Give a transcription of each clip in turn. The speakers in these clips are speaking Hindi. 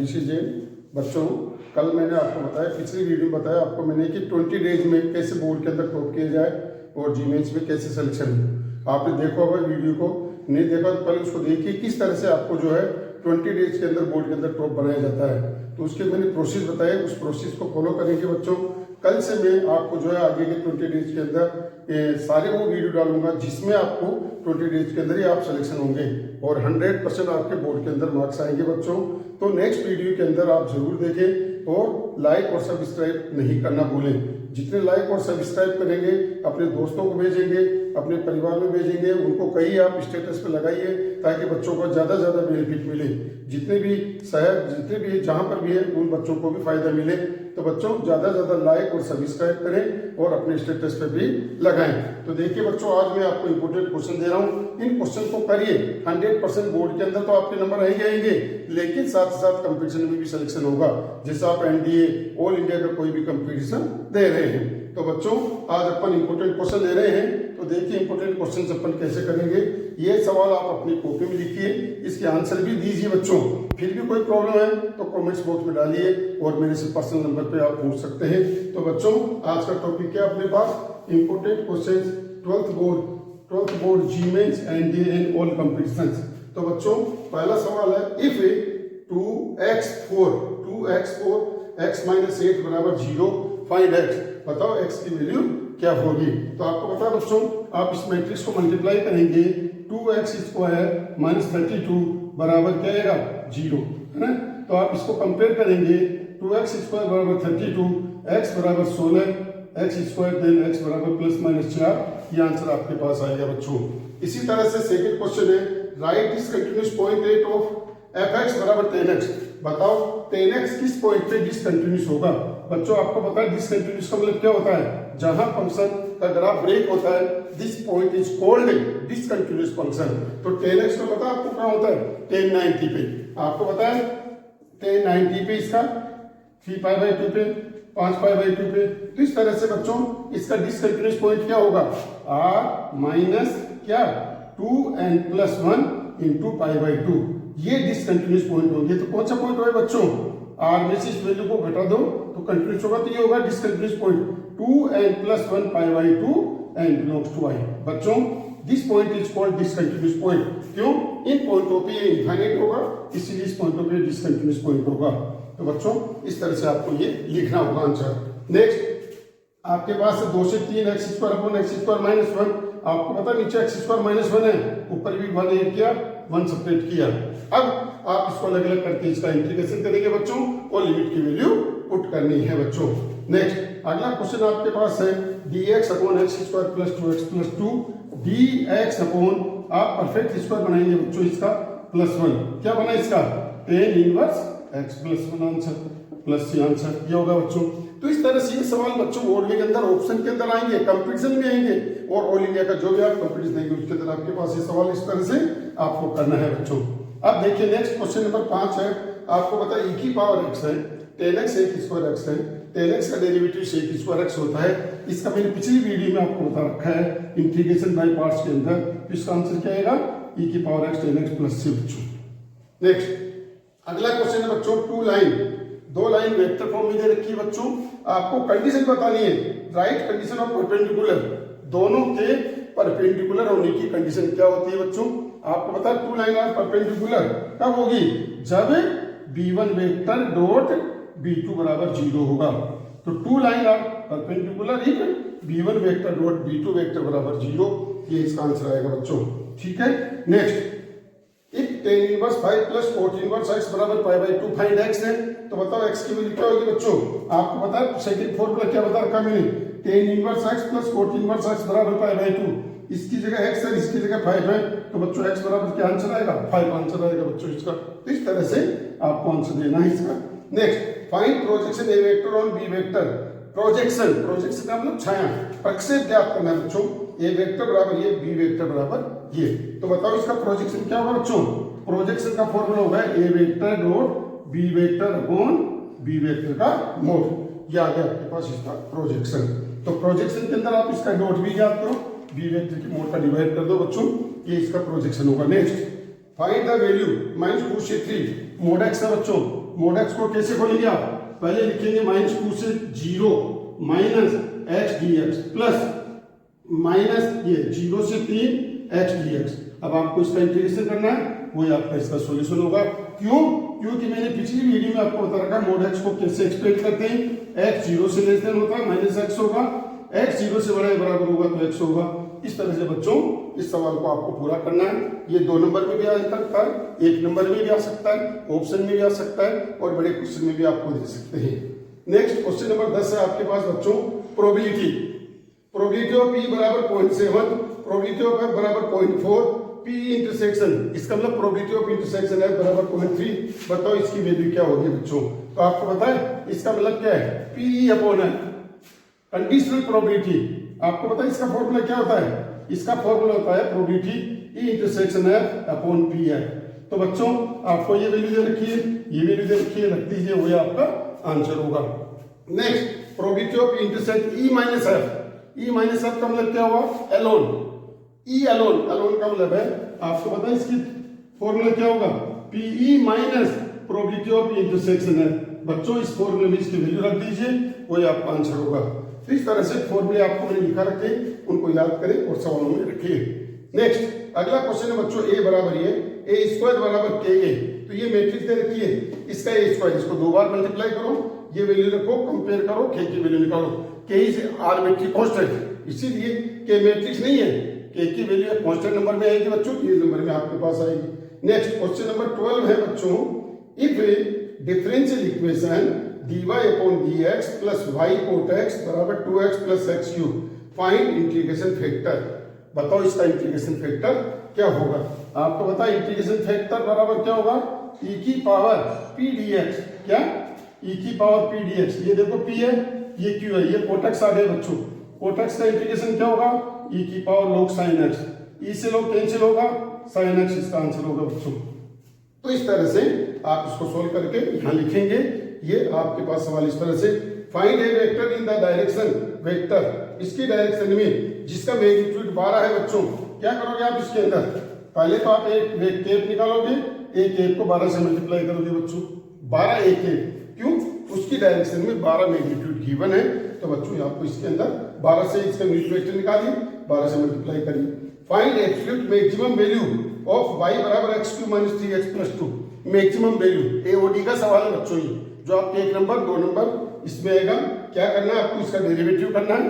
ऋषि जैन। बच्चों कल मैंने आपको बताया, पिछली वीडियो में बताया आपको मैंने कि 20 डेज में कैसे बोर्ड के अंदर टॉप किया जाए और जीमेंस में कैसे सिलेक्शन हो। आपने देखा होगा वीडियो को, नहीं देखा तो पहले उसको देखिए किस तरह से आपको जो है 20 डेज के अंदर बोर्ड के अंदर टॉप बनाया जाता है। तो उसके मैंने प्रोसेस बताया, उस प्रोसेस को फॉलो करेंगे बच्चों। कल से मैं आपको जो है आगे के 20 डेज के अंदर सारे वो वीडियो डालूंगा जिसमें आपको 20 डेज के अंदर ही आप सिलेक्शन होंगे और 100% आपके बोर्ड के अंदर मार्क्स आएंगे बच्चों। तो नेक्स्ट वीडियो के अंदर आप जरूर देखें और लाइक और सब्सक्राइब नहीं करना भूलें। जितने लाइक और सब्सक्राइब करेंगे अपने दोस्तों को भेजेंगे, अपने परिवार में भेजेंगे, उनको कहीं आप स्टेटस पे लगाइए ताकि बच्चों को ज़्यादा बेनिफिट मिले। जितने भी शहर जितने भी जहाँ पर भी है उन बच्चों को भी फायदा मिले। तो बच्चों ज़्यादा लाइक और सब्सक्राइब करें और अपने स्टेटस पे भी लगाएं। तो देखिए बच्चों, आज मैं आपको इंपोर्टेंट क्वेश्चन दे रहा हूँ, इन क्वेश्चन को करिए। 100% बोर्ड के अंदर तो आपके नंबर आएंगे, लेकिन साथ ही साथ कंपटीशन में भी सिलेक्शन होगा। जैसे आप एनडीए ऑल इंडिया का कोई भी कंपटीशन दे रहे हैं। तो बच्चों आज अपन इंपोर्टेंट क्वेश्चन ले रहे हैं। तो देखिए इंपोर्टेंट क्वेश्चन अपन कैसे करेंगे। ये सवाल आप अपनी कॉपी में लिखिए, इसके आंसर भी दीजिए बच्चों। फिर भी कोई प्रॉब्लम है तो कमेंट्स बॉक्स में डालिए और मेरे से पर्सनल नंबर पे आप पूछ सकते हैं। तो बच्चों आज का टॉपिक क्या अपने पास, important question 12th board JEE mains and all competitions. तो बच्चों पहला सवाल है, if 2x4 x - 8 = 0 find x। बताओ x की वैल्यू क्या होगी। तो आपको पता है बच्चों, आप इस मैट्रिक्स को मल्टीप्लाई करेंगे 2x² - 32 बराबर क्या आएगा 0, है ना। तो आप इसको कंपेयर करेंगे 2x² = 32, x = 16, x² then x = ±4। ये आंसर आपके पास आएगा बच्चों। इसी तरह से सेकंड क्वेश्चन है, right discontinuous point rate of fx = 10x। बताओ 10x किस पॉइंट पे डिसकंटिन्यूअस होगा। बच्चों आपको पता है डिसकंटिन्यूअस का मतलब क्या होता है, जहां फंक्शन का ग्राफ ब्रेक होता है, this point is called discontinuous function. तो 10x का पता आपको कहां होता है, 1090 पे। आपको पता है 1090 पे इसका 3π/2 पे 5π/2 पे। तो इस तरह से बच्चों इसका डिसकंटिन्यूअस पॉइंट क्या होगा, r माइनस क्या 2n+1 × π/2। ये डिसकंटिन्यूअस पॉइंट होंगे। तो कौन सा पॉइंट होगा बच्चों, r में से इस वैल्यू को घटा दो तो कंटिन्यूअस होगा। तो ये होगा discontinuous point 2n+1 π/2 n belongs to i। बच्चों this point is called discontinuous point. क्यों, इन पॉइंटों पे ये इनफाइनाइट होगा, इसीलिए इस पॉइंटों पे डिसकंटिन्यूअस पॉइंट होगा। तो बच्चों इस तरह से आपको ये लिखना होगा आंसर। नेक्स्ट आपके पास 2 से 3 x² / x² - 1। आपको पता नीचे x² - 1 है, ऊपर भी 1 ऐड किया 1 सब्ट्रैक्ट किया। अब आप इसको अलग अलग करके इसका इंटीग्रेशन करेंगे बच्चों और लिमिट की वैल्यू पुट करनी है बच्चों। नेक्स्ट अगला क्वेश्चन आपके पास है, dx/x² + 2x + 2 dx आप परफेक्ट स्क्वायर बनाएंगे बच्चों इसका +1। क्या बना इसका, tan inverse x + 1 answer plus c answer. ये होगा बच्चों। तो इस तरह से ये सवाल बच्चों बोर्ड के अंदर ऑप्शन के अंदर आएंगे, कंपटीशन में आएंगे और ऑल इंडिया का जो भी आप कंपटीशन देंगे उसके अंदर आपके पास ये सवाल इस तरह से आपको करना है बच्चों। अब देखिए नेक्स्ट क्वेश्चन नंबर 5 है। आपको पता है e⁻x है, 10x sec² है, 10x का डेरिवेटिव sec² होता है। इसका मैंने पिछली वीडियो में आपको बता रखा है इंटीग्रेशन बाय पार्ट्स के अंदर। तो इसका आंसर क्या आएगा, e⁻x 10x + c बच्चों। नेक्स्ट अगला क्वेश्चन है बच्चों, 2 लाइन वेक्टर फॉर्म में दे रखी है बच्चों। आपको कंडीशन बतानी है, राइट कंडीशन ऑफ परपेंडिकुलर, दोनों के परपेंडिकुलर होने की कंडीशन क्या होती है बच्चों। आपको पता है 2 लाइन आर परपेंडिकुलर कब होगी, जब b1 वेक्टर डॉट b2 = 0 होगा। तो 2 line are perpendicular if b1 vector dot b2 vector = 0। ये इसका आंसर आएगा बच्चों, ठीक है। Next if tan inverse 5 + cot inverse x = π/2 find x है। तो बताओ x की वैल्यू क्या होगी बच्चों। आपको पता है सेकंड फॉर्मूला क्या बता रखा मैंने, tan inverse x + cot inverse x = π/2। इसकी जगह x है, इसकी जगह 5 है। तो बच्चों x बराबर क्या आंसर आएगा, 5 आंसर आएगा बच्चों इसका। तो इस तरह से आपको आंसर देना है इसका। Next find projection a vector on b vector. Projection का मतलब छाया, प्रक्षेप ज्ञात करना है बच्चों। a वेक्टर बराबर ये, b वेक्टर बराबर ये। तो बताओ इसका प्रोजेक्शन क्या होगा बच्चों। प्रोजेक्शन का फॉर्मूला होगा a vector dot b vector upon b vector का मोड। ये आ गया आपके पास इसका प्रोजेक्शन। तो प्रोजेक्शन के अंदर आप इसका डॉट भी याद करो, b वेक्टर की मोड का डिवाइड कर दो बच्चों, ये इसका प्रोजेक्शन होगा। नेक्स्ट फाइंड द वैल्यू -2 से 3 मोड x है बच्चों। मोड एक्स को कैसे खोलेंगे आप? पहले लिखेंगे -2 से 0 minus x D x plus minus ये 0 से 3 एक्स डी एक्स। अब आपको इसका इंटीग्रेशन करना है, वही आपका इसका सॉल्यूशन होगा। क्यों? क्योंकि मैंने पिछली वीडियो में आपको बता रखा मोड एक्स को कैसे एक्सपेक्ट करते हैं। एक्स 0 से लेस देन होता है माइनस एक्स होगा, एक्स 0 से बड़ा या बराबर होगा तो एक्स होगा। इस तरह से बच्चों इस सवाल को आपको पूरा करना है। ये 2 नंबर में भी आ सकता है, 1 नंबर में भी आ सकता है, ऑप्शन में भी आ सकता है और बड़े क्वेश्चन में भी आपको दे सकते हैं। नेक्स्ट क्वेश्चन नंबर 10 है आपके पास बच्चों प्रोबेबिलिटी। प्रोबेबिलिटी ऑफ पी बराबर 0.7, प्रोबेबिलिटी ऑफ एफ बराबर 0.4, पी इंटरसेक्शन, इसका मतलब प्रोबेबिलिटी ऑफ इंटरसेक्शन एफ बराबर 0.3। बताओ इसकी वैल्यू क्या होगी बच्चों? तो आपको पता है इसका मतलब क्या है? P upon F, conditional probability. आपको पता है इसका फॉर्मूला क्या होता है? इसका फॉर्मूला होता है probability E intersection F upon P F. तो बच्चों आपको ये वैल्यू दे रखी है, ये वैल्यू दे रखी है, रख दीजिए, वही आपका आंसर होगा। Next probability of intersect E minus F. E minus F का मतलब क्या हुआ? एलोन। ई अलोन, अलोन का मतलब है, आपको पता है इसकी फॉर्मूला क्या होगा? P E minus probability of intersection है। बच्चों इस फॉर्मूले में इसकी वैल्यू रख दीजिए, वही आपका आंसर होगा। तो इस तरह से फॉर्मूले आपको मैंने लिखा रखे, उनको याद करें और सवालों में रखिए। नेक्स्ट अगला क्वेश्चन है बच्चों ए बराबर ये ए स्क्वायर बराबर के ए। तो ये मैट्रिक्स दे रखी है, इसका ए स्क्वायर, इसको 2 बार मल्टीप्लाई करो, ये वैल्यू रखो, कंपेयर करो, के की वैल्यू निकालो। के इज आर्बिट्री कांस्टेंट, इसीलिए के मैट्रिक्स नहीं है, के की वैल्यू कांस्टेंट नंबर में आएगी बच्चों, ये नंबर में आपके पास आएगी। नेक्स्ट क्वेश्चन नंबर 12 है बच्चों, if differential equation dy upon dx plus y cot x बराबर 2x plus x cube, find integration factor. बताओ इसका इंटीग्रेशन फैक्टर क्या होगा? आपको पता है इंटीग्रेशन फैक्टर बराबर क्या होगा? e की पावर p dx। क्या? e की पावर p dx। ये देखो p है, ये q है, ये कोट x आ गया बच्चों। कोट x का इंटीग्रेशन क्या होगा? e की power log sin x। e से log कैंसिल होगा, sin x इसका आंसर होगा बच्चों। तो इस तरह से आप इसको सोल्व करके यहां लिखेंगे। ये आपके पास सवाल इस तरह से, find A vector in the direction vector, इसकी डायरेक्शन में जिसका मैग्नीट्यूड 12 है बच्चों। क्या करोगे आप इसके अंदर? पहले तो आप एक केप निकालोगे, एक केप को 12 से मल्टीप्लाई करोगे बच्चों, 12 एक केप। क्यों? उसकी डायरेक्शन में 12 मैग्नीट्यूड गिवन है। तो बच्चों आपको इसके अंदर 12 से इसका यूनिट वेक्टर निकालिए, 12 से मल्टीप्लाई करिए। Find absolute maximum value of y बराबर x cube minus 3x plus 2। Maximum value AOD का सवाल है बच्चों, ये जो आपके 1 नंबर 2 नंबर इसमें आएगा। क्या करना है आपको? इसका डेरिवेटिव करना है,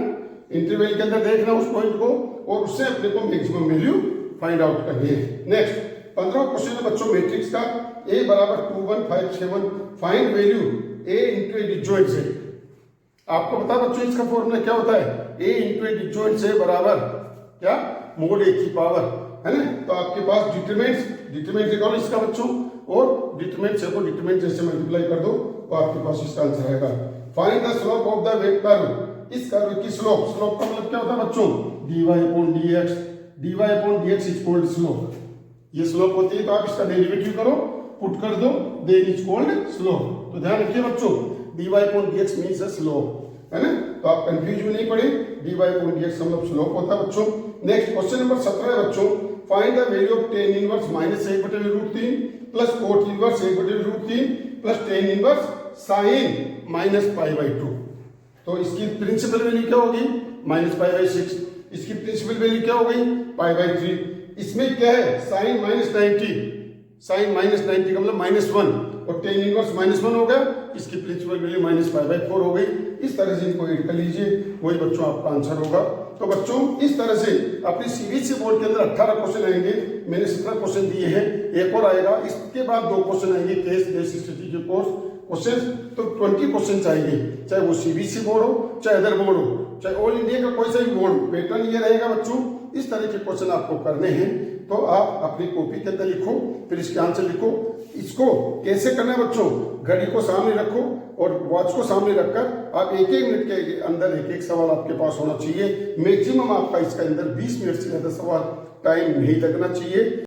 इंटरवल के अंदर देखना उस पॉइंट को और उससे अपने को मैक्सिमम वैल्यू फाइंड आउट करनी है। नेक्स्ट 15 क्वेश्चन है बच्चों मैट्रिक्स का, a बराबर 2 1 5 7, find value a into A disjoint से। आपको पता है बच्चों इसका फॉर्मूला क्या होता है? a इंटू ए डिजॉइंट से बराबर क्या? मोड a की पावर, है ना। तो आपके पास डिटरमिनेंट निकालो इसका बच्चों, और डिटरमिनेंट से को डिटरमिनेंट जैसे मल्टीप्लाई कर दो तो आपके पास इसका आंसर आएगा। Find the slope of the curve, इस कर्व की स्लोप, स्लोप का मतलब क्या होता है बच्चों? dy upon dx is called slope. ये स्लोप होती है, तो आप इसका डेरिवेटिव करो, पुट कर दो, देन इज कॉल्ड स्लोप। तो ध्यान रखिए बच्चों, dy upon dx means a slope, है ना। तो आप कंफ्यूज भी नहीं पड़े, dy अपॉन dx मतलब स्लोप होता है बच्चों। नेक्स्ट क्वेश्चन नंबर 17 है बच्चों, find the value of tan inverse minus 1/√3 plus cot inverse 1/√3 plus tan inverse sin minus π/2। तो इसकी प्रिंसिपल वैल्यू क्या होगी? माइनस π/6। इसकी प्रिंसिपल वैल्यू क्या हो गई? π/3। इसमें क्या है? sin माइनस 90, sin माइनस 90 का मतलब -1 और tan इनवर्स -1 हो गया, इसकी प्रिंसिपल वैल्यू माइनस π/4 हो गई। इस तरह से इनको ऐड कर लीजिए, वही बच्चों आपका आंसर होगा। तो बच्चों इस तरह से अपनी सीबीएसई बोर्ड के अंदर 18 क्वेश्चन आएंगे, मैंने 17 क्वेश्चन दिए हैं, एक और आएगा, इसके बाद 2 क्वेश्चन आएंगे केस बेस्ड स्टडी के कोर्स क्वेश्चन। तो 20 क्वेश्चन आएंगे, चाहे वो सीबीएसई बोर्ड हो, चाहे अदर बोर्ड हो, चाहे ऑल इंडिया का कोई सा भी बोर्ड हो, पैटर्न ये रहेगा बच्चों। इस तरह के क्वेश्चन आपको करने हैं, तो आप अपनी कॉपी के अंदर लिखो, फिर इसके आंसर लिखो। इसको कैसे करना है बच्चों? घड़ी को सामने रखो और वॉच को सामने रखकर आप 1-1 मिनट के अंदर 1-1 सवाल आपके पास होना चाहिए। मैक्सिमम आपका इसके अंदर 20 मिनट से ज्यादा सवाल टाइम नहीं लगना चाहिए।